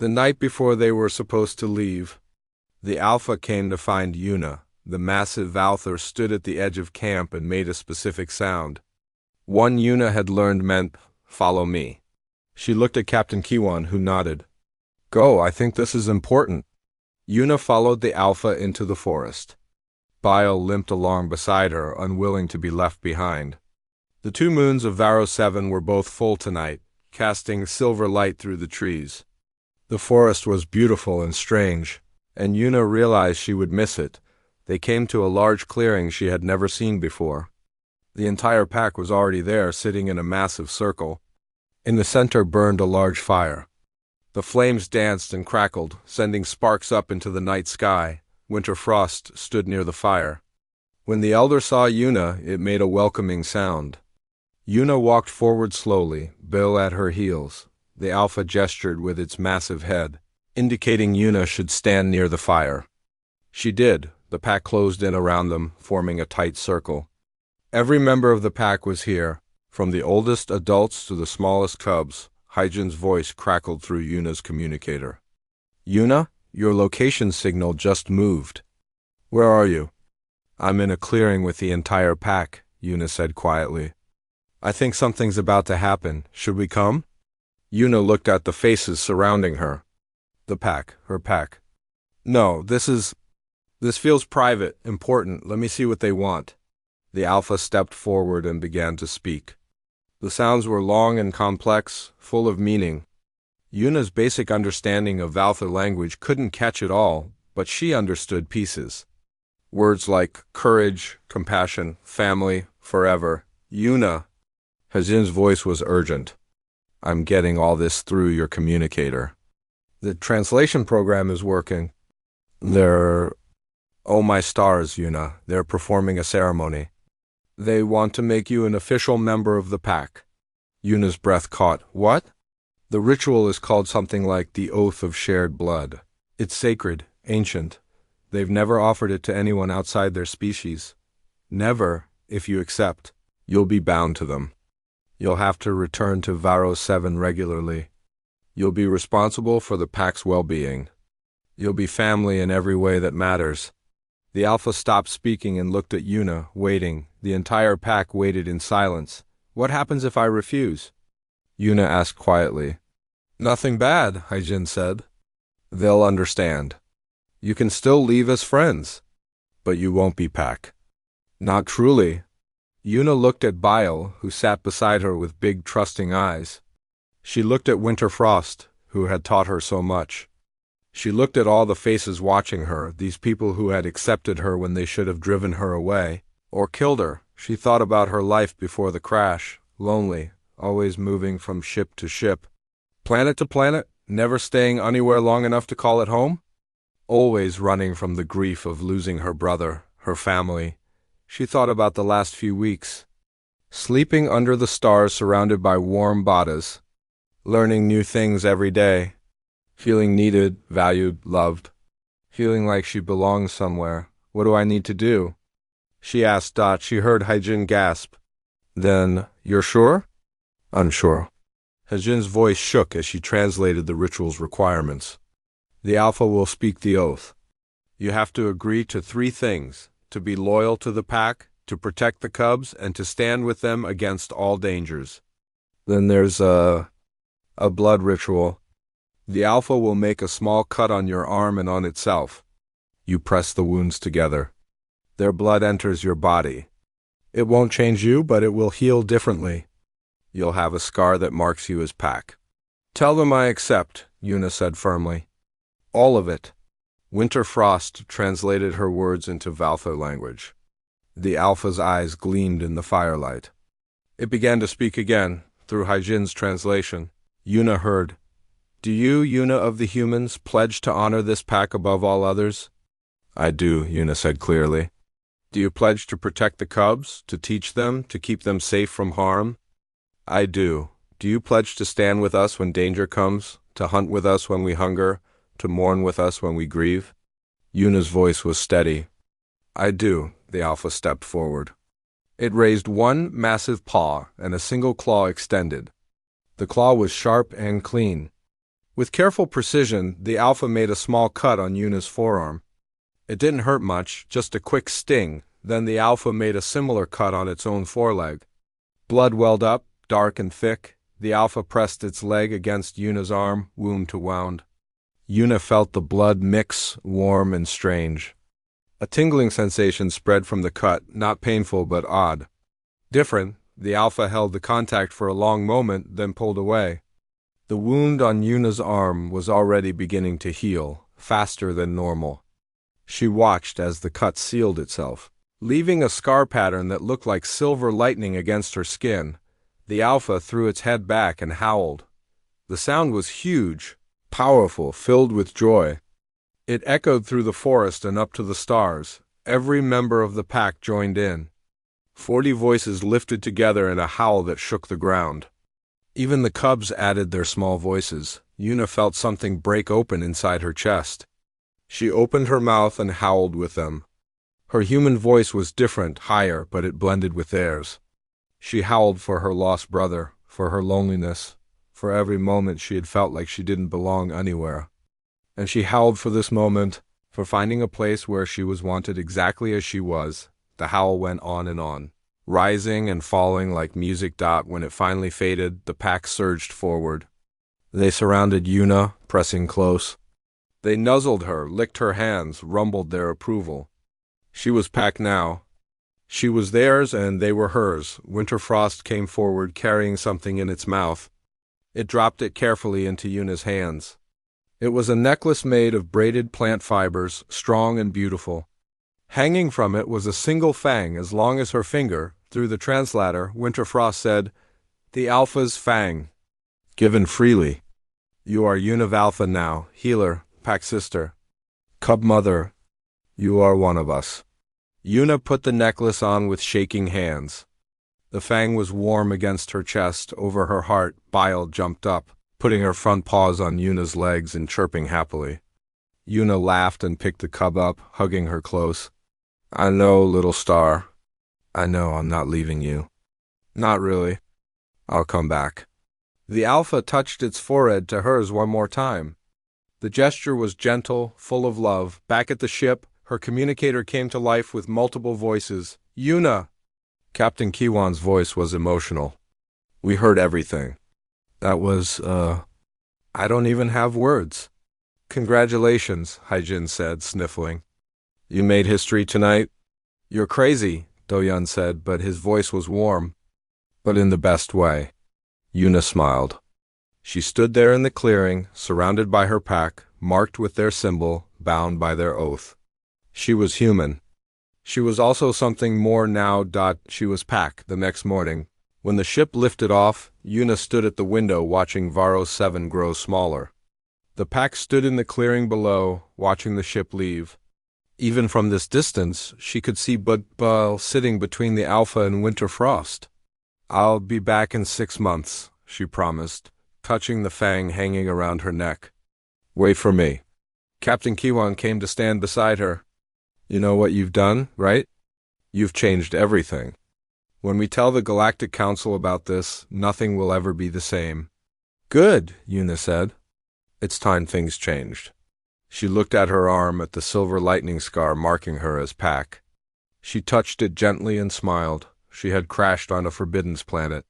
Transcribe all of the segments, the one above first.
The night before they were supposed to leave, the Alpha came to find Yuna. The massive Valther stood at the edge of camp and made a specific sound. One Yuna had learned meant, "Follow me." She looked at Captain Kiwan, who nodded. "Go, I think this is important." Yuna followed the Alpha into the forest. Bile limped along beside her, unwilling to be left behind. The 2 moons of Varro 7 were both full tonight, casting silver light through the trees. The forest was beautiful and strange, and Yuna realized she would miss it. They came to a large clearing she had never seen before. The entire pack was already there, sitting in a massive circle. In the center burned a large fire. The flames danced and crackled, sending sparks up into the night sky. Winter Frost stood near the fire. When the elder saw Yuna, it made a welcoming sound. Yuna walked forward slowly, Bill at her heels. The Alpha gestured with its massive head, indicating Yuna should stand near the fire. She did. The pack closed in around them, forming a tight circle. Every member of the pack was here, from the oldest adults to the smallest cubs. Hyjin's voice crackled through Yuna's communicator. "Yuna, your location signal just moved." "Where are you?" "I'm in a clearing with the entire pack," Yuna said quietly. "I think something's about to happen. Should we come?" Yuna looked at the faces surrounding her. The pack, her pack. "No, this feels private, important. Let me see what they want." The Alpha stepped forward and began to speak. The sounds were long and complex, full of meaning. Yuna's basic understanding of Valther language couldn't catch it all, but she understood pieces. Words like courage, compassion, family, forever. "Yuna." Hyjin's voice was urgent. "I'm getting all this through your communicator. The translation program is working. Oh my stars, Yuna, they're performing a ceremony. They want to make you an official member of the pack." Yuna's breath caught. "What?" "The ritual is called something like the Oath of Shared Blood. It's sacred, ancient. They've never offered it to anyone outside their species. Never, if you accept, you'll be bound to them. You'll have to return to Varro 7 regularly. You'll be responsible for the pack's well-being. You'll be family in every way that matters." The Alpha stopped speaking and looked at Yuna, waiting. The entire pack waited in silence. "What happens if I refuse?" Yuna asked quietly. "Nothing bad," Hyjin said. "They'll understand. You can still leave as friends, but you won't be pack." "Not truly." Yuna looked at Bile, who sat beside her with big, trusting eyes. She looked at Winter Frost, who had taught her so much. She looked at all the faces watching her, these people who had accepted her when they should have driven her away, or killed her. She thought about her life before the crash, lonely, always moving from ship to ship, planet to planet, never staying anywhere long enough to call it home. Always running from the grief of losing her brother, her family. She thought about the last few weeks, sleeping under the stars surrounded by warm badas, learning new things every day, feeling needed, valued, loved, feeling like she belongs somewhere. "What do I need to do?" she asked. She heard Hyjin gasp. "Then, you're sure?" "Unsure." Hyjin's voice shook as she translated the ritual's requirements. "The Alpha will speak the oath. You have to agree to 3 things: to be loyal to the pack, to protect the cubs, and to stand with them against all dangers. Then there's a blood ritual. The Alpha will make a small cut on your arm and on itself. You press the wounds together. Their blood enters your body. It won't change you, but it will heal differently. You'll have a scar that marks you as pack." "Tell them I accept," Yuna said firmly. "All of it." Winter Frost translated her words into Valther language. The Alpha's eyes gleamed in the firelight. It began to speak again, through Hyjin's translation. Yuna heard, "Do you, Yuna of the humans, pledge to honor this pack above all others?" "I do," Yuna said clearly. "Do you pledge to protect the cubs, to teach them, to keep them safe from harm?" "I do. Do you pledge to stand with us when danger comes, to hunt with us when we hunger, to mourn with us when we grieve?" Yuna's voice was steady. "I do." The Alpha stepped forward. It raised one massive paw and a single claw extended. The claw was sharp and clean. With careful precision, the Alpha made a small cut on Yuna's forearm. It didn't hurt much, just a quick sting. Then the Alpha made a similar cut on its own foreleg. Blood welled up, dark and thick. The Alpha pressed its leg against Yuna's arm, wound to wound. Yuna felt the blood mix, warm and strange. A tingling sensation spread from the cut, not painful but odd. Different, the Alpha held the contact for a long moment, then pulled away. The wound on Yuna's arm was already beginning to heal, faster than normal. She watched as the cut sealed itself, leaving a scar pattern that looked like silver lightning against her skin. The Alpha threw its head back and howled. The sound was huge, powerful, filled with joy. It echoed through the forest and up to the stars. Every member of the pack joined in. 40 voices lifted together in a howl that shook the ground. Even the cubs added their small voices. Yuna felt something break open inside her chest. She opened her mouth and howled with them. Her human voice was different, higher, but it blended with theirs. She howled for her lost brother, for her loneliness, for every moment she had felt like she didn't belong anywhere. And she howled for this moment, for finding a place where she was wanted exactly as she was. The howl went on, rising and falling like music. When it finally faded, the pack surged forward. They surrounded Yuna, pressing close. They nuzzled her, licked her hands, rumbled their approval. She was pack now. She was theirs and they were hers. Winterfrost came forward, carrying something in its mouth. It dropped it carefully into Yuna's hands. It was a necklace made of braided plant fibers, strong and beautiful. Hanging from it was a single fang as long as her finger. Through the translator, Winterfrost said, "The Alpha's fang. Given freely. You are Yunav Alpha now, healer, pack sister. Cub mother, you are one of us." Yuna put the necklace on with shaking hands. The fang was warm against her chest, over her heart. Bile jumped up, putting her front paws on Yuna's legs and chirping happily. Yuna laughed and picked the cub up, hugging her close. "I know, little star. I know I'm not leaving you." "Not really. I'll come back." The Alpha touched its forehead to hers one more time. The gesture was gentle, full of love. Back at the ship, her communicator came to life with multiple voices. "Yuna!" Captain Kiwan's voice was emotional. "We heard everything. That was, I don't even have words." "Congratulations," Haijin said, sniffling. "You made history tonight?" "You're crazy," Doyun said, but his voice was warm. "But in the best way." Yuna smiled. She stood there in the clearing, surrounded by her pack, marked with their symbol, bound by their oath. She was human. She was also something more now. She was pack. The next morning, when the ship lifted off, Yuna stood at the window watching Varo 7 grow smaller. The pack stood in the clearing below, watching the ship leave. Even from this distance, she could see Budbal sitting between the Alpha and Winterfrost. "I'll be back in 6 months," she promised, touching the fang hanging around her neck. "Wait for me." Captain Kiwan came to stand beside her. "You know what you've done, right? You've changed everything. When we tell the Galactic Council about this, nothing will ever be the same." "Good," Yuna said. "It's time things changed." She looked at her arm, at the silver lightning scar marking her as pack. She touched it gently and smiled. She had crashed on a Forbidden's planet.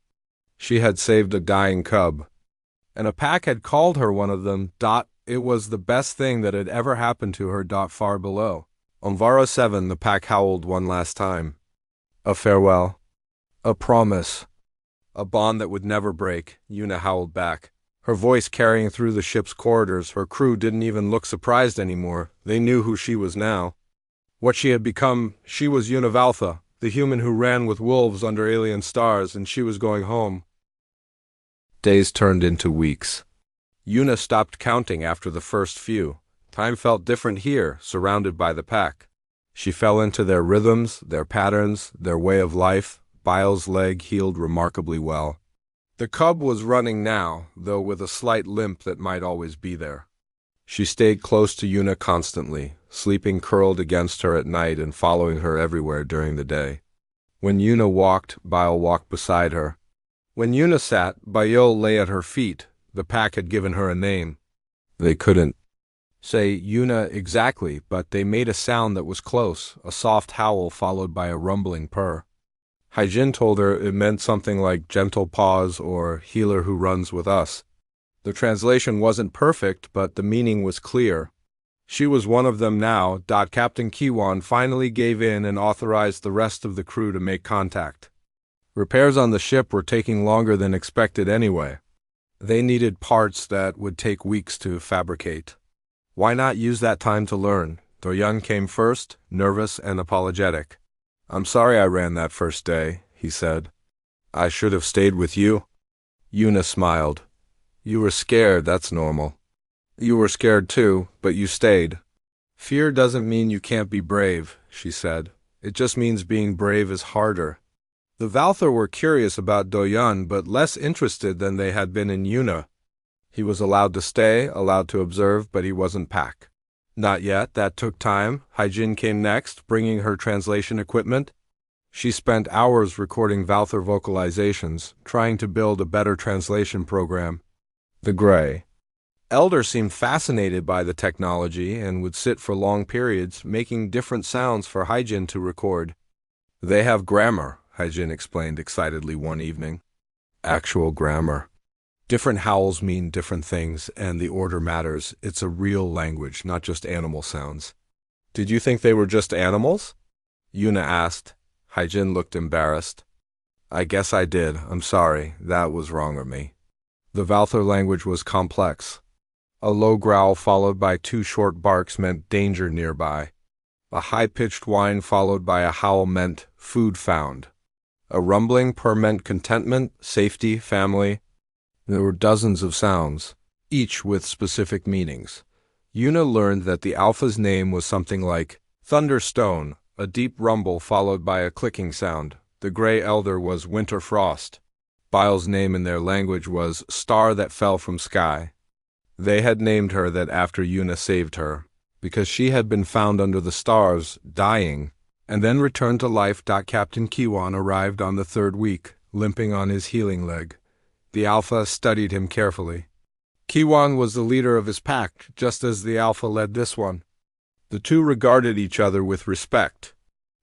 She had saved a dying cub. And a pack had called her one of them. It was the best thing that had ever happened to her. Far below. On Varo 7, the pack howled one last time. A farewell. A promise. A bond that would never break, Yuna howled back. Her voice carrying through the ship's corridors. Her crew didn't even look surprised anymore. They knew who she was now. What she had become. She was Yunav Alpha, the human who ran with wolves under alien stars, and she was going home. Days turned into weeks. Yuna stopped counting after the first few. Time felt different here, surrounded by the pack. She fell into their rhythms, their patterns, their way of life. Bile's leg healed remarkably well. The cub was running now, though with a slight limp that might always be there. She stayed close to Yuna constantly, sleeping curled against her at night and following her everywhere during the day. When Yuna walked, Bile walked beside her. When Yuna sat, Bayol lay at her feet. The pack had given her a name. They couldn't say Yuna exactly, but they made a sound that was close, a soft howl followed by a rumbling purr. Haijin told her it meant something like gentle paws or healer who runs with us. The translation wasn't perfect, but the meaning was clear. She was one of them now. Captain Kiwan finally gave in and authorized the rest of the crew to make contact. Repairs on the ship were taking longer than expected anyway. They needed parts that would take weeks to fabricate. Why not use that time to learn? Doyun came first, nervous and apologetic. I'm sorry I ran that first day, he said. I should have stayed with you. Yuna smiled. You were scared, that's normal. You were scared too, but you stayed. Fear doesn't mean you can't be brave, she said. It just means being brave is harder. The Valthar were curious about Doyun, but less interested than they had been in Yuna. He was allowed to stay, allowed to observe, but he wasn't pack. Not yet, that took time. Haijin came next, bringing her translation equipment. She spent hours recording Valthar vocalizations, trying to build a better translation program. The Grey Elder seemed fascinated by the technology and would sit for long periods, making different sounds for Haijin to record. They have grammar, Haijin explained excitedly one evening. Actual grammar. Different howls mean different things, and the order matters. It's a real language, not just animal sounds. Did you think they were just animals? Yuna asked. Haijin looked embarrassed. I guess I did. I'm sorry. That was wrong of me. The Valthar language was complex. A low growl followed by two short barks meant danger nearby. A high-pitched whine followed by a howl meant food found. A rumbling purr meant contentment, safety, family. There were dozens of sounds, each with specific meanings. Yuna learned that the Alpha's name was something like Thunderstone, a deep rumble followed by a clicking sound. The Grey Elder was Winter Frost. Bile's name in their language was Star That Fell From Sky. They had named her that after Yuna saved her, because she had been found under the stars, dying, and then returned to life. Captain Kiwan arrived on the third week, limping on his healing leg. The Alpha studied him carefully. Kiwan was the leader of his pack, just as the Alpha led this one. The two regarded each other with respect.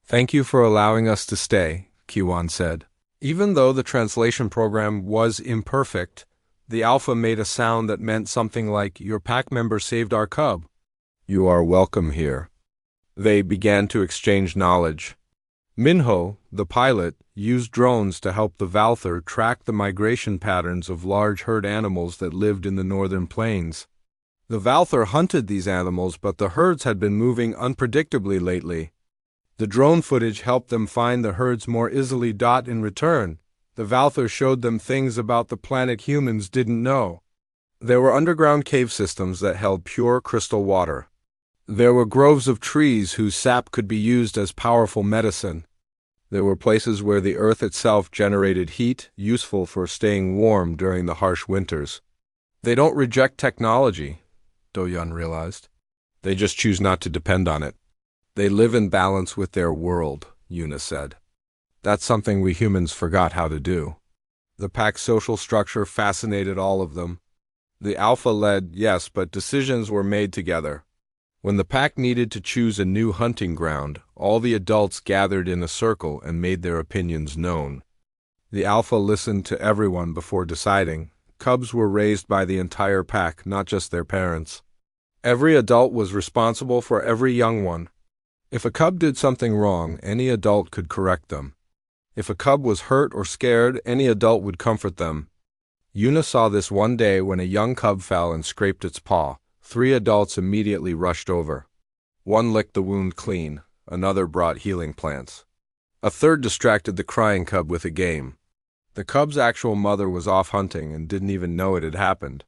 Thank you for allowing us to stay, Kiwan said. Even though the translation program was imperfect, the Alpha made a sound that meant something like, your pack member saved our cub. You are welcome here. They began to exchange knowledge. Minho, the pilot, used drones to help the Valthar track the migration patterns of large herd animals that lived in the northern plains. The Valthar hunted these animals, but the herds had been moving unpredictably lately. The drone footage helped them find the herds more easily. In return, the Valthar showed them things about the planet humans didn't know. There were underground cave systems that held pure crystal water. There were groves of trees whose sap could be used as powerful medicine. There were places where the earth itself generated heat, useful for staying warm during the harsh winters. They don't reject technology, Doyun realized. They just choose not to depend on it. They live in balance with their world, Yuna said. That's something we humans forgot how to do. The pack's social structure fascinated all of them. The Alpha led, yes, but decisions were made together. When the pack needed to choose a new hunting ground, all the adults gathered in a circle and made their opinions known. The Alpha listened to everyone before deciding. Cubs were raised by the entire pack, not just their parents. Every adult was responsible for every young one. If a cub did something wrong, any adult could correct them. If a cub was hurt or scared, any adult would comfort them. Yuna saw this one day when a young cub fell and scraped its paw. 3 adults immediately rushed over. One licked the wound clean, another brought healing plants. A third distracted the crying cub with a game. The cub's actual mother was off hunting and didn't even know it had happened.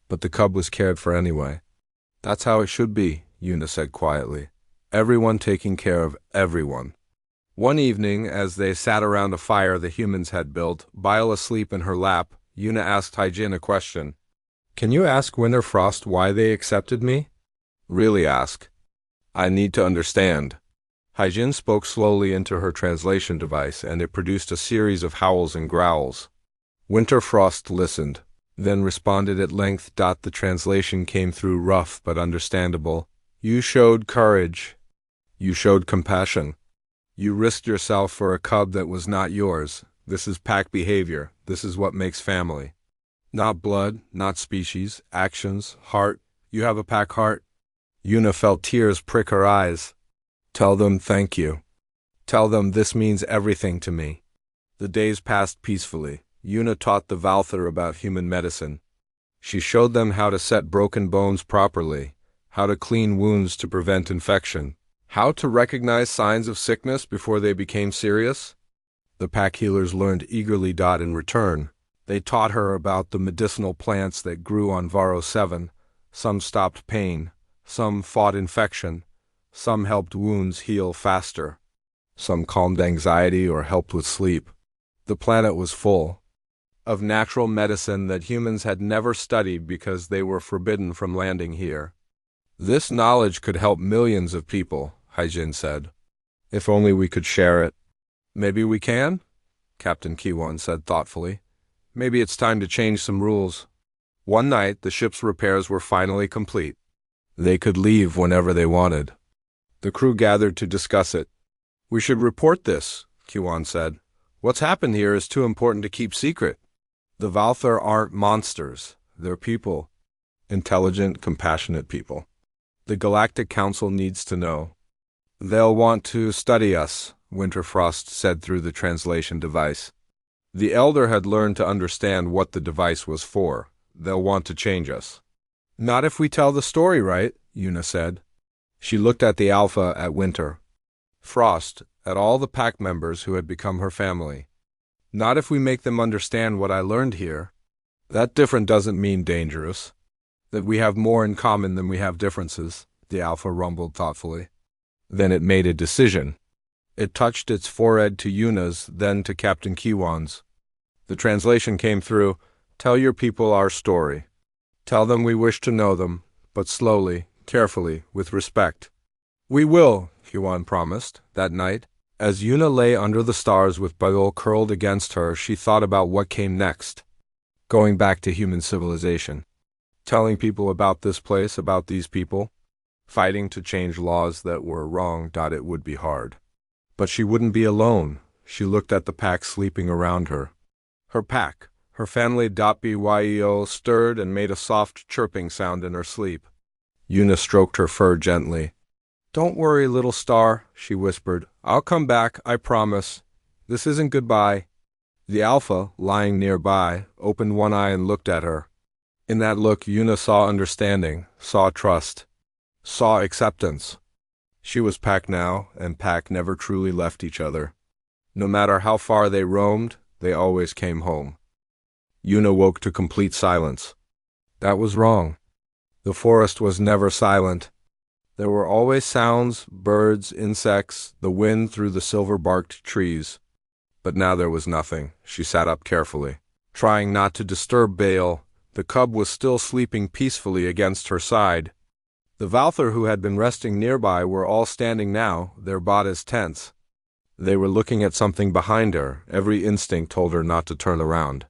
But the cub was cared for anyway. That's how it should be, Yuna said quietly. Everyone taking care of everyone. One evening, as they sat around a fire the humans had built, Bile asleep in her lap, Yuna asked Haijin a question. Can you ask Winter Frost why they accepted me? Really ask. I need to understand. Haijin spoke slowly into her translation device, and it produced a series of howls and growls. Winter Frost listened. then responded at length. The translation came through rough but understandable. You showed courage. You showed compassion. You risked yourself for a cub that was not yours. This is pack behavior. This is what makes family. Not blood, not species, actions, heart. You have a pack heart. Yuna felt tears prick her eyes. Tell them thank you. Tell them this means everything to me. The days passed peacefully. Yuna taught the Valther about human medicine. She showed them how to set broken bones properly, how to clean wounds to prevent infection, how to recognize signs of sickness before they became serious. The pack healers learned eagerly. In return, they taught her about the medicinal plants that grew on Varro 7. Some stopped pain, some fought infection, some helped wounds heal faster, some calmed anxiety or helped with sleep. The planet was full of natural medicine that humans had never studied because they were forbidden from landing here. This knowledge could help millions of people, Haijin said. If only we could share it. Maybe we can? Captain Kiwon said thoughtfully. Maybe it's time to change some rules. One night, the ship's repairs were finally complete. They could leave whenever they wanted. The crew gathered to discuss it. We should report this, Kiwon said. What's happened here is too important to keep secret. The Valther aren't monsters. They're people. Intelligent, compassionate people. The Galactic Council needs to know. They'll want to study us, Winterfrost said through the translation device. The Elder had learned to understand what the device was for. They'll want to change us. Not if we tell the story right, Yuna said. She looked at the Alpha, at Winter. Frost, at all the pack members who had become her family. Not if we make them understand what I learned here. That different doesn't mean dangerous. That we have more in common than we have differences, the Alpha rumbled thoughtfully. Then it made a decision. It touched its forehead to Yuna's, then to Captain Kiwon's. The translation came through, Tell your people our story. Tell them we wish to know them, but slowly, carefully, with respect. We will, Kiwon promised, that night. As Yuna lay under the stars with Bagul curled against her, she thought about what came next. Going back to human civilization. Telling people about this place, about these people. Fighting to change laws that were wrong. It would be hard. But she wouldn't be alone. She looked at the pack sleeping around her. Her pack, her family .byo stirred and made a soft chirping sound in her sleep. Yuna stroked her fur gently. Don't worry, little star, she whispered. I'll come back, I promise. This isn't goodbye. The Alpha, lying nearby, opened one eye and looked at her. In that look, Yuna saw understanding, saw trust, saw acceptance. She was pack now, and pack never truly left each other. No matter how far they roamed, they always came home. Yuna woke to complete silence. That was wrong. The forest was never silent. There were always sounds, birds, insects, the wind through the silver-barked trees. But now there was nothing. She sat up carefully, trying not to disturb Bale. The cub was still sleeping peacefully against her side. The Valther who had been resting nearby were all standing now, their bodies tense. They were looking at something behind her. Every instinct told her not to turn around.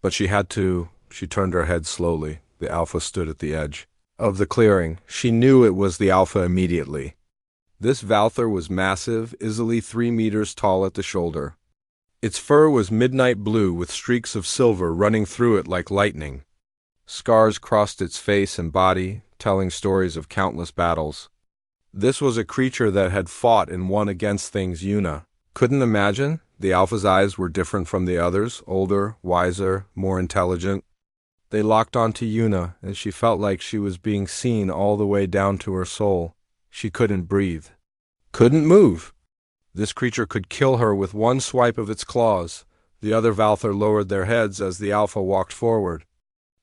But she had to. She turned her head slowly. The Alpha stood at the edge of the clearing. She knew it was the Alpha immediately. This Valther was massive, easily 3 meters tall at the shoulder. Its fur was midnight blue with streaks of silver running through it like lightning. Scars crossed its face and body, telling stories of countless battles. This was a creature that had fought and won against things Yuna couldn't imagine. The Alpha's eyes were different from the others, older, wiser, more intelligent. They locked onto Yuna, and she felt like she was being seen all the way down to her soul. She couldn't breathe. Couldn't move. This creature could kill her with one swipe of its claws. The other Valther lowered their heads as the Alpha walked forward.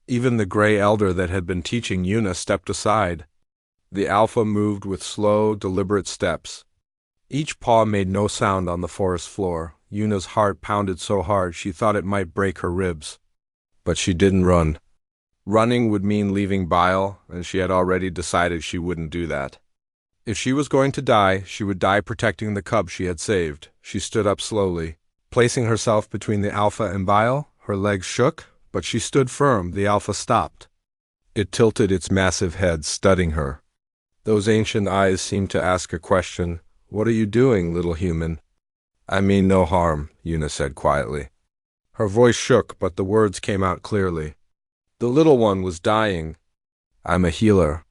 Even the gray elder that had been teaching Yuna stepped aside. The Alpha moved with slow, deliberate steps. Each paw made no sound on the forest floor. Yuna's heart pounded so hard she thought it might break her ribs. But she didn't run. Running would mean leaving Bile, and she had already decided she wouldn't do that. If she was going to die, she would die protecting the cub she had saved. She stood up slowly. Placing herself between the Alpha and Bile, her legs shook, But she stood firm. The alpha stopped. It tilted its massive head, studying her. Those ancient eyes seemed to ask a question. "What are you doing, little human?" "I mean no harm," Una said quietly. Her voice shook, but the words came out clearly. "The little one was dying. I'm a healer.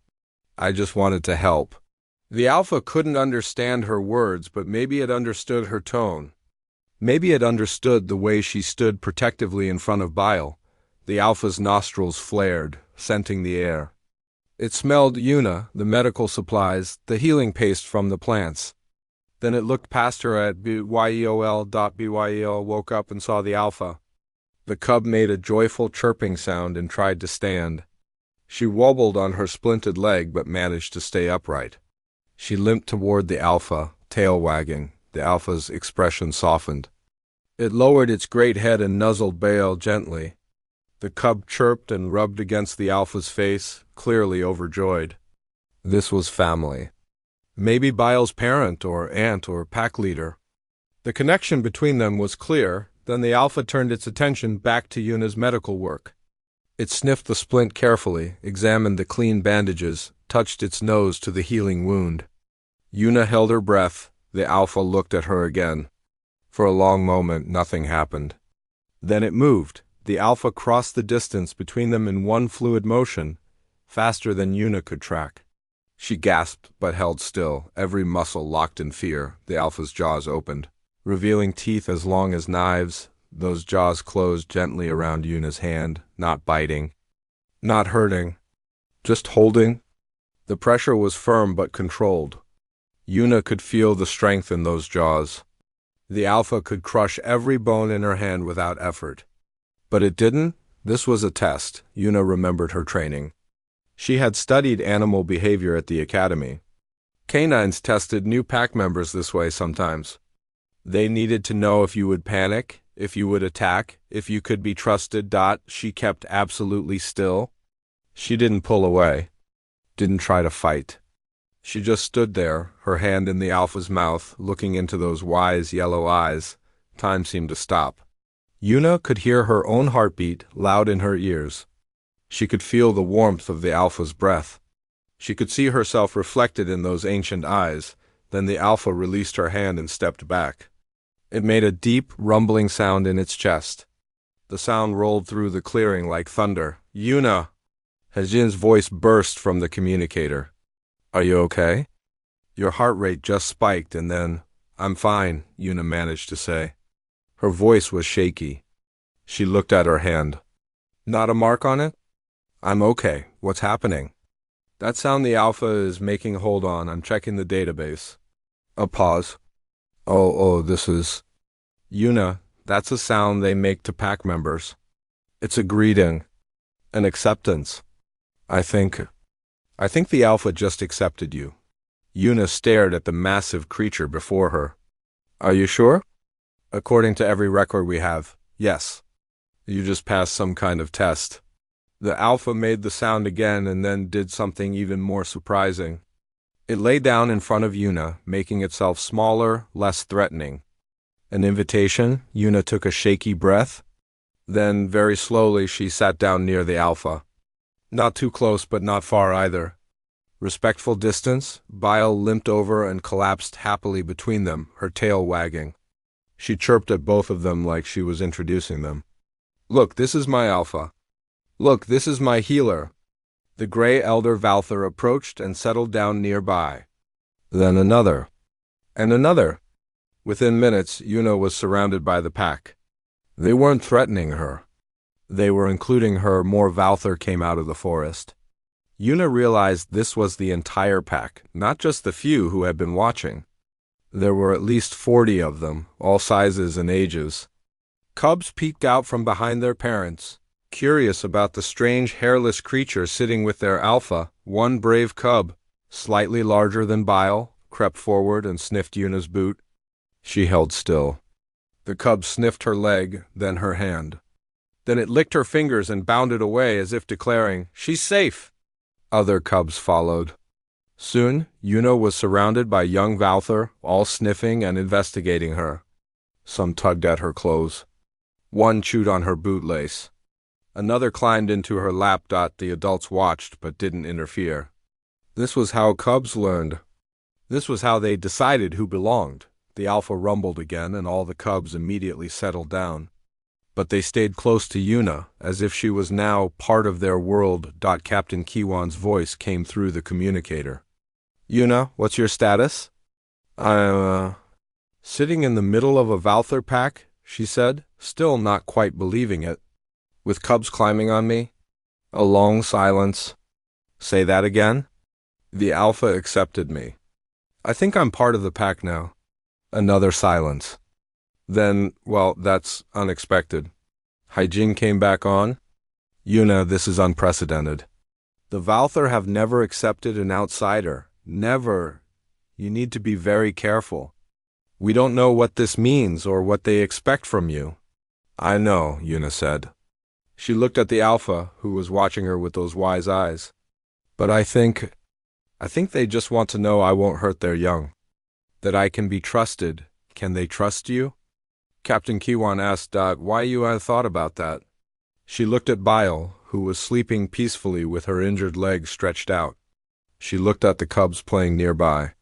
I just wanted to help." The alpha couldn't understand her words, but maybe it understood her tone. Maybe it understood the way she stood protectively in front of Bile. The alpha's nostrils flared, scenting the air. It smelled Una, the medical supplies, the healing paste from the plants. Then it looked past her at Byel. Woke up and saw the alpha. The cub made a joyful chirping sound and tried to stand. She wobbled on her splinted leg but managed to stay upright. She limped toward the alpha, tail wagging. The alpha's expression softened. It lowered its great head and nuzzled Baal gently. The cub chirped and rubbed against the alpha's face, clearly overjoyed. This was family. Maybe Baal's parent or aunt or pack leader. The connection between them was clear. Then the alpha turned its attention back to Una's medical work. It sniffed the splint carefully, examined the clean bandages, touched its nose to the healing wound. Una held her breath. The alpha looked at her again. For a long moment, nothing happened. Then it moved. The alpha crossed the distance between them in one fluid motion, faster than Una could track. She gasped but held still, every muscle locked in fear. The alpha's jaws opened, revealing teeth as long as knives. Those jaws closed gently around Una's hand, not biting, not hurting, just holding. The pressure was firm but controlled. Una could feel the strength in those jaws. The alpha could crush every bone in her hand without effort. But it didn't. This was a test. Una remembered her training. She had studied animal behavior at the academy. Canines tested new pack members this way sometimes. They needed to know if you would panic, if you would attack, if you could be trusted. She kept absolutely still. She didn't pull away, didn't try to fight. She just stood there, her hand in the alpha's mouth, looking into those wise yellow eyes. Time seemed to stop. Una could hear her own heartbeat loud in her ears. She could feel the warmth of the alpha's breath. She could see herself reflected in those ancient eyes. Then the alpha released her hand and stepped back. It made a deep, rumbling sound in its chest. The sound rolled through the clearing like thunder. "Una!" Hajin's voice burst from the communicator. "Are you okay?" Your heart rate just spiked and then, "I'm fine," Una managed to say. Her voice was shaky. She looked at her hand. "Not a mark on it?" "I'm okay. What's happening?" "That sound the alpha is making. Hold on, I'm checking the database." A pause. This is... Una, that's a sound they make to pack members. It's a greeting. An acceptance. I think the alpha just accepted you." Una stared at the massive creature before her. "Are you sure?" "According to every record we have, yes. You just passed some kind of test." The alpha made the sound again and then did something even more surprising. It lay down in front of Una, making itself smaller, less threatening. An invitation? Una took a shaky breath. Then, very slowly, she sat down near the alpha. Not too close, but not far either. Respectful distance. Bile limped over and collapsed happily between them, her tail wagging. She chirped at both of them like she was introducing them. "Look, this is my alpha. Look, this is my healer." The gray elder Valther approached and settled down nearby. Then another. And another. Within minutes, Una was surrounded by the pack. They weren't threatening her. They were including her. More Valther came out of the forest. Una realized this was the entire pack, not just the few who had been watching. There were at least 40 of them, all sizes and ages. Cubs peeked out from behind their parents, curious about the strange hairless creature sitting with their alpha. One brave cub, slightly larger than Bile, crept forward and sniffed Una's boot. She held still. The cub sniffed her leg, then her hand. Then it licked her fingers and bounded away as if declaring, "She's safe." Other cubs followed. Soon, Una was surrounded by young Valther, all sniffing and investigating her. Some tugged at her clothes. One chewed on her bootlace. Another climbed into her lap. The adults watched but didn't interfere. This was how cubs learned. This was how they decided who belonged. The alpha rumbled again, and all the cubs immediately settled down. But they stayed close to Yuna, as if she was now part of their world. Captain Kiwan's voice came through the communicator. Yuna, what's your status? I'm, sitting in the middle of a Valther pack, she said, still not quite believing it. With cubs climbing on me? A long silence. Say that again? The alpha accepted me. I think I'm part of the pack now. Another silence. Then, well, that's unexpected. Haijin came back on. Yuna, this is unprecedented. The Valther have never accepted an outsider. Never. You need to be very careful. We don't know what this means or what they expect from you. I know, Yuna said. She looked at the alpha, who was watching her with those wise eyes. But I think they just want to know I won't hurt their young. That I can be trusted. Can they trust you? Captain Kiwan asked why you had thought about that. She looked at Bile, who was sleeping peacefully with her injured legs stretched out. She looked at the cubs playing nearby.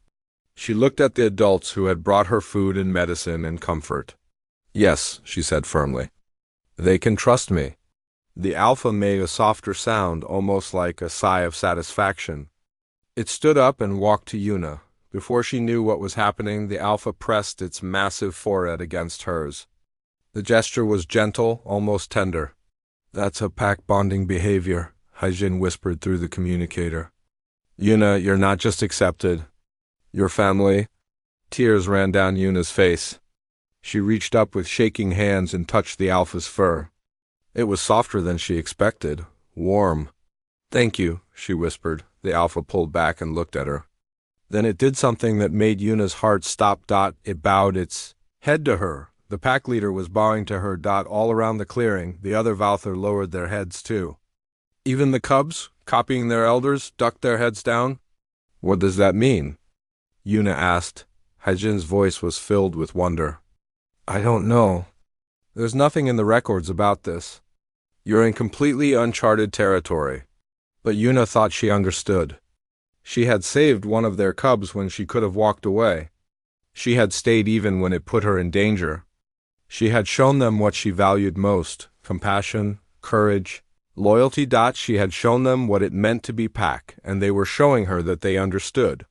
She looked at the adults who had brought her food and medicine and comfort. Yes, she said firmly. They can trust me. The alpha made a softer sound, almost like a sigh of satisfaction. It stood up and walked to Yuna. Before she knew what was happening, the alpha pressed its massive forehead against hers. The gesture was gentle, almost tender. That's a pack-bonding behavior, Haijin whispered through the communicator. Yuna, you're not just accepted. Your family. Tears ran down Yuna's face. She reached up with shaking hands and touched the alpha's fur. It was softer than she expected, warm. Thank you, she whispered. The alpha pulled back and looked at her. Then it did something that made Yuna's heart stop. It bowed its head to her. The pack leader was bowing to her. All around the clearing, the other Valther lowered their heads too. Even the cubs, copying their elders, ducked their heads down. What does that mean? Yuna asked. Haijin's voice was filled with wonder. I don't know. There's nothing in the records about this. You're in completely uncharted territory. But Yuna thought she understood. She had saved one of their cubs when she could have walked away. She had stayed even when it put her in danger. She had shown them what she valued most: compassion, courage, loyalty. She had shown them what it meant to be pack, and they were showing her that they understood.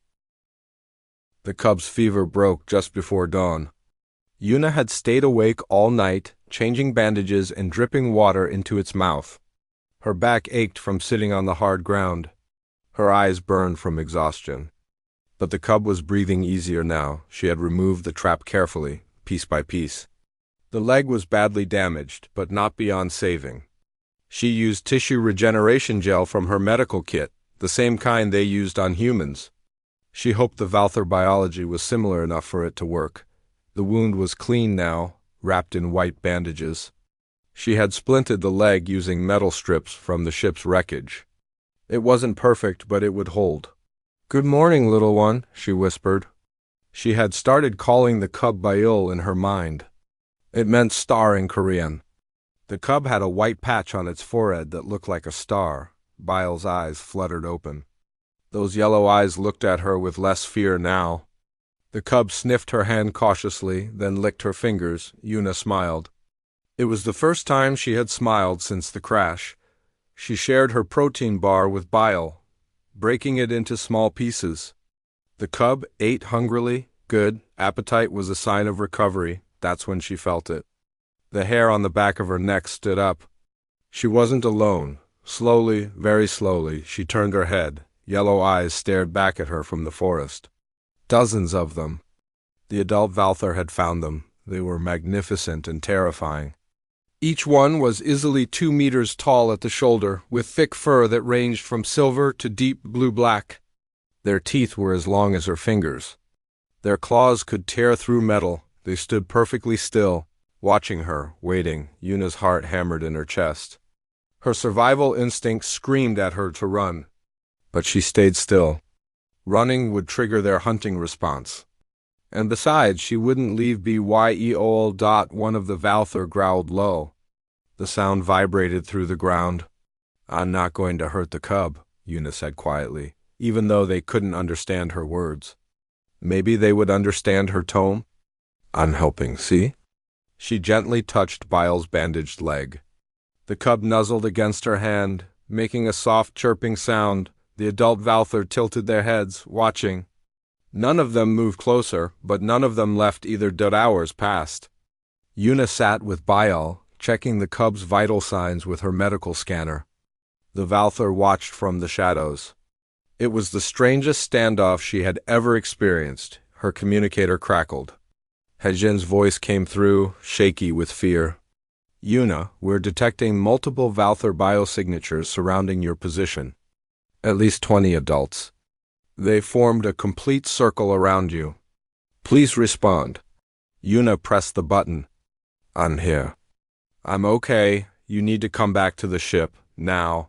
The cub's fever broke just before dawn. Yuna had stayed awake all night, changing bandages and dripping water into its mouth. Her back ached from sitting on the hard ground. Her eyes burned from exhaustion. But the cub was breathing easier now. She had removed the trap carefully, piece by piece. The leg was badly damaged, but not beyond saving. She used tissue regeneration gel from her medical kit, the same kind they used on humans. She hoped the Valther biology was similar enough for it to work. The wound was clean now, wrapped in white bandages. She had splinted the leg using metal strips from the ship's wreckage. It wasn't perfect, but it would hold. Good morning, little one, she whispered. She had started calling the cub Bail in her mind. It meant star in Korean. The cub had a white patch on its forehead that looked like a star. Bail's eyes fluttered open. Those yellow eyes looked at her with less fear now. The cub sniffed her hand cautiously, then licked her fingers. Yuna smiled. It was the first time she had smiled since the crash. She shared her protein bar with Bail, breaking it into small pieces. The cub ate hungrily. Good. Appetite was a sign of recovery. That's when she felt it. The hair on the back of her neck stood up. She wasn't alone. Slowly, very slowly, she turned her head. Yellow eyes stared back at her from the forest. Dozens of them. The adult Valther had found them. They were magnificent and terrifying. Each one was easily 2 meters tall at the shoulder, with thick fur that ranged from silver to deep blue-black. Their teeth were as long as her fingers. Their claws could tear through metal. They stood perfectly still, watching her, waiting. Yuna's heart hammered in her chest. Her survival instinct screamed at her to run. But she stayed still. Running would trigger their hunting response. And besides, she wouldn't leave BYEOL. One of the Valther growled low. The sound vibrated through the ground. I'm not going to hurt the cub, Una said quietly, even though they couldn't understand her words. Maybe they would understand her tone? I'm helping, see? She gently touched Bile's bandaged leg. The cub nuzzled against her hand, making a soft chirping sound. The adult Valther tilted their heads, watching. None of them moved closer, but none of them left either. Hours passed. Una sat with Bile, checking the cub's vital signs with her medical scanner. The Valther watched from the shadows. It was the strangest standoff she had ever experienced. Her communicator crackled. Hejin's voice came through, shaky with fear. Una, we're detecting multiple Valther biosignatures surrounding your position. At least 20 adults. They formed a complete circle around you. Please respond. Una pressed the button. I'm here. I'm okay. You need to come back to the ship, now.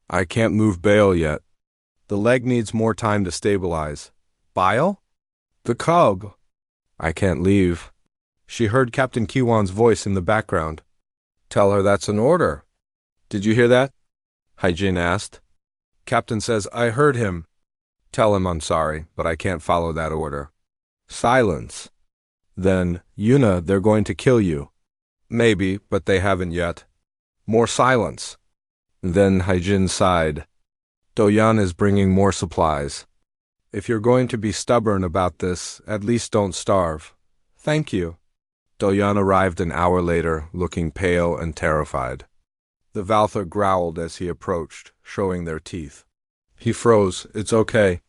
I can't move Bale yet. The leg needs more time to stabilize. Bile? The cub. I can't leave. She heard Captain Kiwan's voice in the background. Tell her that's an order. Did you hear that? Hejin asked. Captain says I heard him. Tell him I'm sorry, but I can't follow that order. Silence. Then, Una, they're going to kill you. Maybe, but they haven't yet. More silence. Then Hejin sighed. Doyan is bringing more supplies. If you're going to be stubborn about this, at least don't starve. Thank you. Doyan arrived an hour later, looking pale and terrified. The Valther growled as he approached, showing their teeth. He froze. It's okay.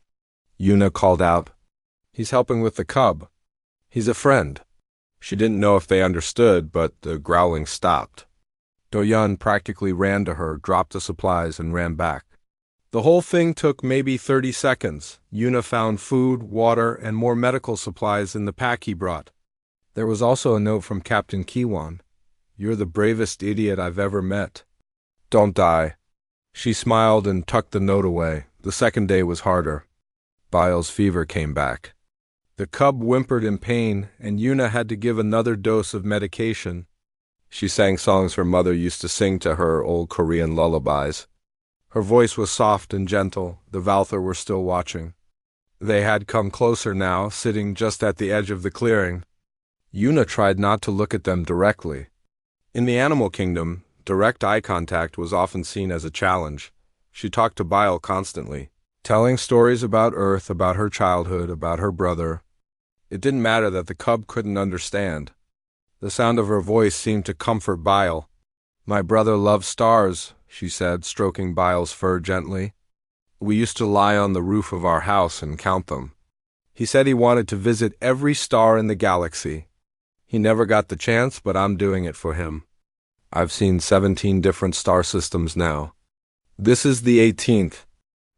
Una called out. He's helping with the cub. He's a friend. She didn't know if they understood, but the growling stopped. Doyan practically ran to her, dropped the supplies, and ran back. The whole thing took maybe 30 seconds. Una found food, water, and more medical supplies in the pack he brought. There was also a note from Captain Kiwan. You're the bravest idiot I've ever met. Don't die. She smiled and tucked the note away. The second day was harder. Bile's fever came back. The cub whimpered in pain, and Una had to give another dose of medication. She sang songs her mother used to sing to her, old Korean lullabies. Her voice was soft and gentle. The Valther were still watching. They had come closer now, sitting just at the edge of the clearing. Una tried not to look at them directly. In the animal kingdom, direct eye contact was often seen as a challenge. She talked to Bile constantly, telling stories about Earth, about her childhood, about her brother. It didn't matter that the cub couldn't understand. The sound of her voice seemed to comfort Bile. My brother loves stars, she said, stroking Bile's fur gently. We used to lie on the roof of our house and count them. He said he wanted to visit every star in the galaxy. He never got the chance, but I'm doing it for him. I've seen 17 different star systems now. This is the 18th.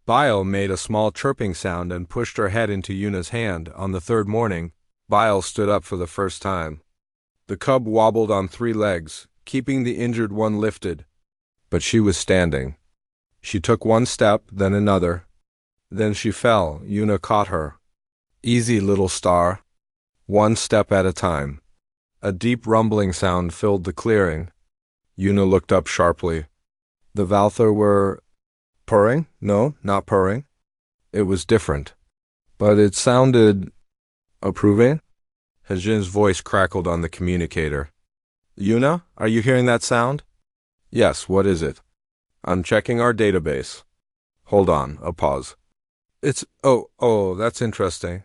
Bile made a small chirping sound and pushed her head into Una's hand. On the third morning, Bile stood up for the first time. The cub wobbled on 3 legs, keeping the injured one lifted. But she was standing. She took one step, then another. Then she fell. Una caught her. Easy, little star. One step at a time. A deep rumbling sound filled the clearing. Una looked up sharply. The Valther were purring? No, not purring. It was different. But it sounded approving. Hejin's voice crackled on the communicator. Una, are you hearing that sound? Yes, what is it? I'm checking our database. Hold on, a pause. That's interesting.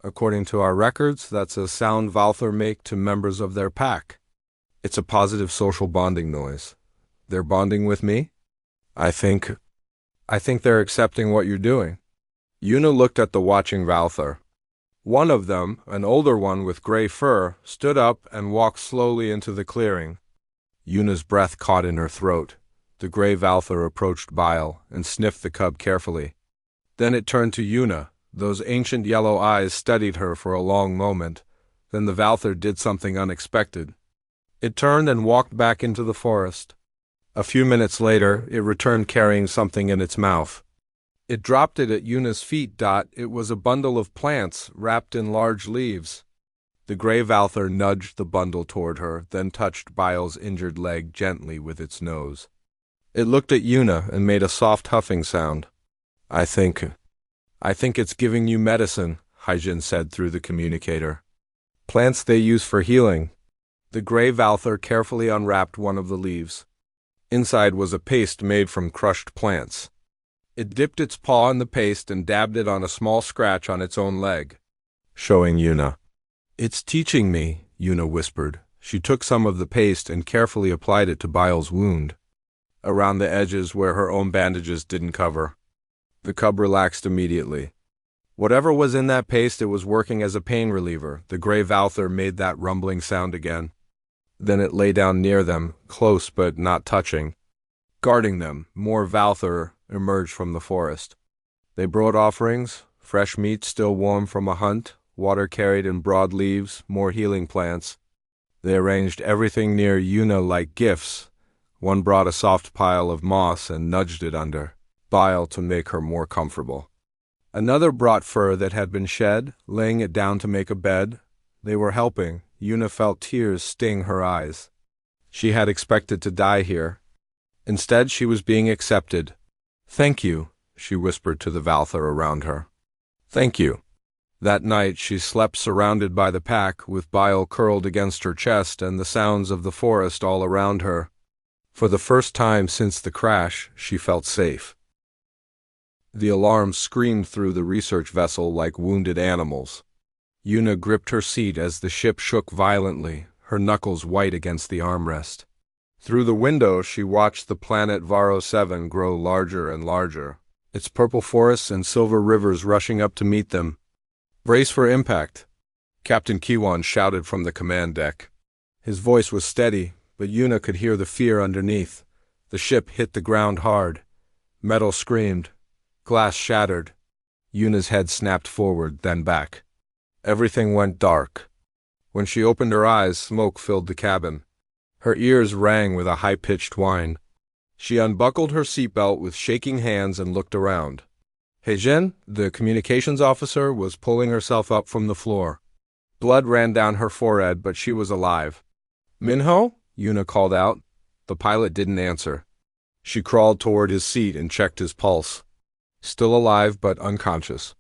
According to our records, that's a sound Valther make to members of their pack. It's a positive social bonding noise. They're bonding with me? I think they're accepting what you're doing. Una looked at the watching Valther. One of them, an older one with gray fur, stood up and walked slowly into the clearing. Una's breath caught in her throat. The gray Valther approached Bile and sniffed the cub carefully. Then it turned to Una. Those ancient yellow eyes studied her for a long moment. Then the Valther did something unexpected. It turned and walked back into the forest. A few minutes later, it returned carrying something in its mouth. It dropped it at Una's feet. It was a bundle of plants wrapped in large leaves. The gray Valther nudged the bundle toward her, then touched Bile's injured leg gently with its nose. It looked at Yuna and made a soft huffing sound. I think it's giving you medicine, Hyjin said through the communicator. Plants they use for healing. The gray Valther carefully unwrapped one of the leaves. Inside was a paste made from crushed plants. It dipped its paw in the paste and dabbed it on a small scratch on its own leg, showing Yuna. It's teaching me, Yuna whispered. She took some of the paste and carefully applied it to Bile's wound, around the edges where her own bandages didn't cover. The cub relaxed immediately. Whatever was in that paste, it was working as a pain reliever. The gray Valther made that rumbling sound again. Then it lay down near them, close but not touching. Guarding them, more Valther emerged from the forest. They brought offerings, fresh meat still warm from a hunt, water carried in broad leaves, more healing plants. They arranged everything near Yuna like gifts. One brought a soft pile of moss and nudged it under Bile to make her more comfortable. Another brought fur that had been shed, laying it down to make a bed. They were helping. Yuna felt tears sting her eyes. She had expected to die here. Instead, she was being accepted. Thank you, she whispered to the Valther around her. Thank you. That night she slept surrounded by the pack, with Bile curled against her chest and the sounds of the forest all around her. For the first time since the crash, she felt safe. The alarms screamed through the research vessel like wounded animals. Yuna gripped her seat as the ship shook violently, her knuckles white against the armrest. Through the window she watched the planet Varro 7 grow larger and larger, its purple forests and silver rivers rushing up to meet them. Brace for impact, Captain Kiwan shouted from the command deck. His voice was steady, but Yuna could hear the fear underneath. The ship hit the ground hard. Metal screamed. Glass shattered. Yuna's head snapped forward, then back. Everything went dark. When she opened her eyes, smoke filled the cabin. Her ears rang with a high-pitched whine. She unbuckled her seatbelt with shaking hands and looked around. Heijin, the communications officer, was pulling herself up from the floor. Blood ran down her forehead, but she was alive. Minho? Yuna called out. The pilot didn't answer. She crawled toward his seat and checked his pulse. Still alive but unconscious.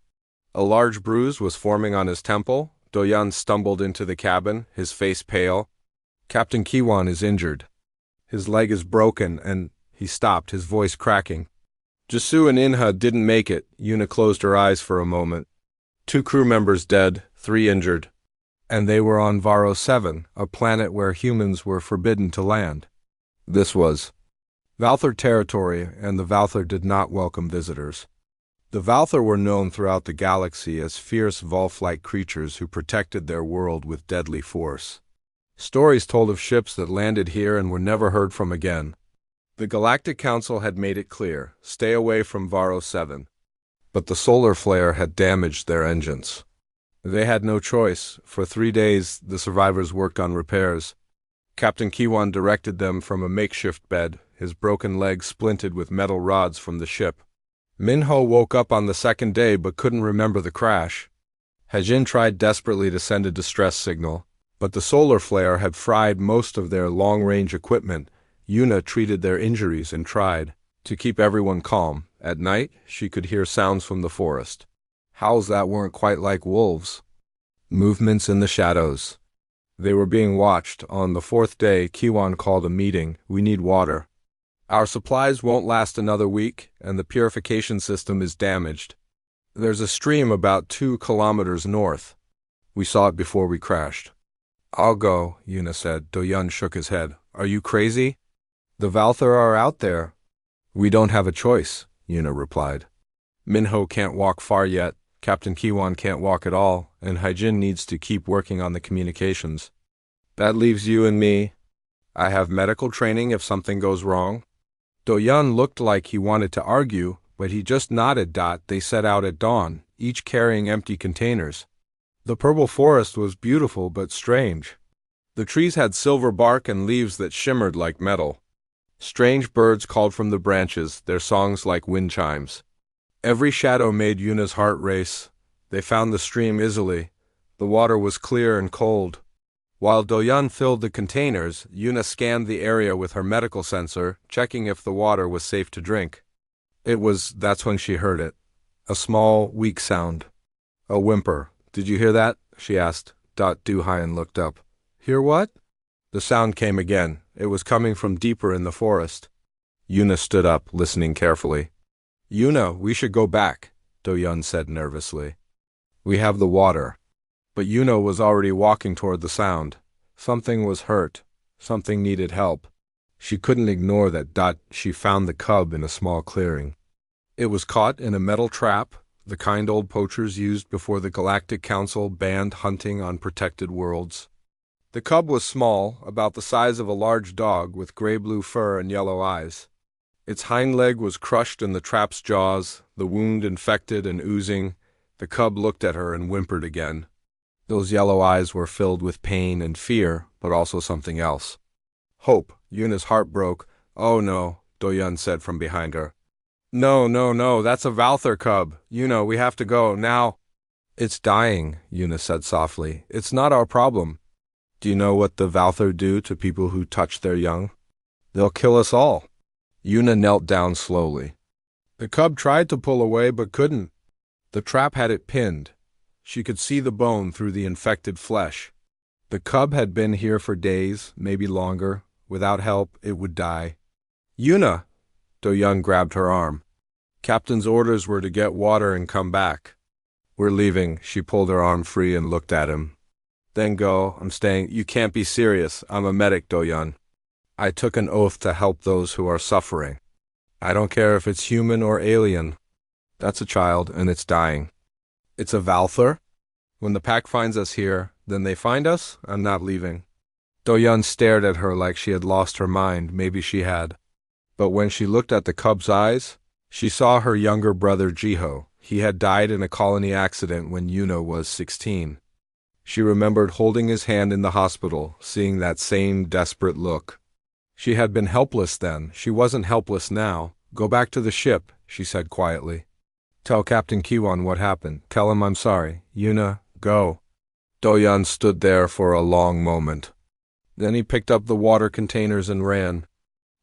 A large bruise was forming on his temple. Doyan stumbled into the cabin, his face pale. Captain Kiwan is injured. His leg is broken, and he stopped, his voice cracking. Jisu and Inha didn't make it. Yuna closed her eyes for a moment. 2 crew members dead, 3 injured. And they were on Varro 7, a planet where humans were forbidden to land. This was Valther territory, and the Valther did not welcome visitors. The Valther were known throughout the galaxy as fierce Volf-like creatures who protected their world with deadly force. Stories told of ships that landed here and were never heard from again. The Galactic Council had made it clear, stay away from Varro 7. But the solar flare had damaged their engines. They had no choice. For 3 days, the survivors worked on repairs. Captain Kiwan directed them from a makeshift bed, his broken leg splinted with metal rods from the ship. Minho woke up on the 2nd day but couldn't remember the crash. Heijin tried desperately to send a distress signal, but the solar flare had fried most of their long-range equipment. Yuna treated their injuries and tried to keep everyone calm. At night, she could hear sounds from the forest. Howls that weren't quite like wolves. Movements in the shadows. They were being watched. On the 4th day, Kiwan called a meeting. We need water. Our supplies won't last another week, and the purification system is damaged. There's a stream about 2 kilometers north. We saw it before we crashed. I'll go, Yuna said. Doyan shook his head. Are you crazy? The Valther are out there. We don't have a choice, Yuna replied. Minho can't walk far yet, Captain Kiwan can't walk at all, and Heijin needs to keep working on the communications. That leaves you and me. I have medical training if something goes wrong. Doyan looked like he wanted to argue, but he just nodded. They set out at dawn, each carrying empty containers. The purple forest was beautiful but strange. The trees had silver bark and leaves that shimmered like metal. Strange birds called from the branches, their songs like wind chimes. Every shadow made Yuna's heart race. They found the stream easily, The water was clear and cold. While Doyun filled the containers, Yuna scanned the area with her medical sensor, checking if the water was safe to drink. That's when she heard it. A small, weak sound. A whimper. "Did you hear that?" she asked. Du-Hyan looked up. "Hear what?" The sound came again. It was coming from deeper in the forest. Yuna stood up, listening carefully. "Yuna, we should go back," Doyun said nervously. "We have the water." But Yuna was already walking toward the sound. Something was hurt. Something needed help. She couldn't ignore that. She found the cub in a small clearing. It was caught in a metal trap, the kind old poachers used before the Galactic Council banned hunting on protected worlds. The cub was small, about the size of a large dog with gray-blue fur and yellow eyes. Its hind leg was crushed in the trap's jaws, the wound infected and oozing. The cub looked at her and whimpered again. Those yellow eyes were filled with pain and fear, but also something else. Hope. Yuna's heart broke. "Oh no," Doyun said from behind her. No, that's a Valther cub. Yuna, we have to go, now." "It's dying," Yuna said softly. "It's not our problem." "Do you know what the Valther do to people who touch their young?" "They'll kill us all." Yuna knelt down slowly. The cub tried to pull away but couldn't. The trap had it pinned. She could see the bone through the infected flesh. The cub had been here for days, maybe longer. Without help, it would die. "Yuna!" Doyun grabbed her arm. "Captain's orders were to get water and come back." "We're leaving." She pulled her arm free and looked at him. "Then go. I'm staying." "You can't be serious. I'm a medic, Doyun. I took an oath to help those who are suffering. I don't care if it's human or alien. That's a child, and it's dying." "It's a Valther? When the pack finds us here, then they find us? I'm not leaving." Doyun stared at her like she had lost her mind. Maybe she had. But when she looked at the cub's eyes, she saw her younger brother Jiho. He had died in a colony accident when Yuna was 16. She remembered holding his hand in the hospital, seeing that same desperate look. She had been helpless then. She wasn't helpless now. "Go back to the ship," she said quietly. "Tell Captain Kiwan what happened. Tell him I'm sorry. Yuna, go." Doyun stood there for a long moment. Then he picked up the water containers and ran.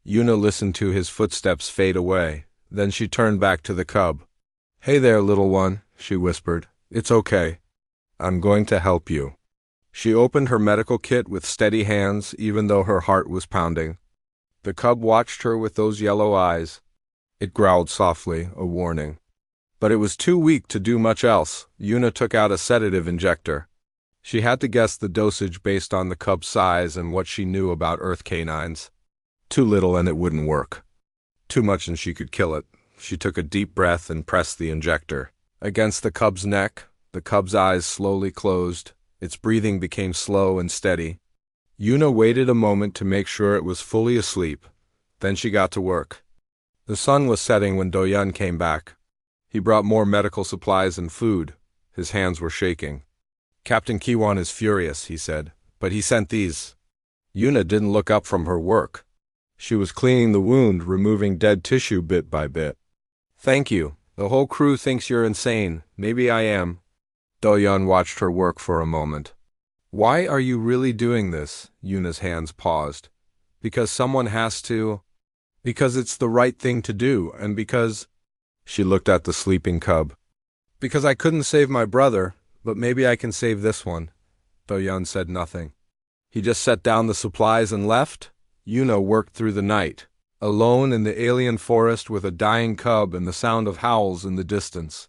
Yuna listened to his footsteps fade away. Then she turned back to the cub. "Hey there, little one," she whispered. "It's okay. I'm going to help you." She opened her medical kit with steady hands, even though her heart was pounding. The cub watched her with those yellow eyes. It growled softly, a warning. But it was too weak to do much else. Yuna took out a sedative injector. She had to guess the dosage based on the cub's size and what she knew about Earth canines. Too little and it wouldn't work. Too much and she could kill it. She took a deep breath and pressed the injector. Against the cub's neck, the cub's eyes slowly closed. Its breathing became slow and steady. Yuna waited a moment to make sure it was fully asleep. Then she got to work. The sun was setting when Doyun came back. He brought more medical supplies and food. His hands were shaking. "Captain Kiwan is furious," he said, "but he sent these." Yuna didn't look up from her work. She was cleaning the wound, removing dead tissue bit by bit. "Thank you. The whole crew thinks you're insane. Maybe I am." Doyun watched her work for a moment. "Why are you really doing this?" Yuna's hands paused. "Because someone has to. Because it's the right thing to do, and because—" She looked at the sleeping cub. "Because I couldn't save my brother, but maybe I can save this one." Doyun said nothing. He just set down the supplies and left. Yuna worked through the night, alone in the alien forest with a dying cub and the sound of howls in the distance.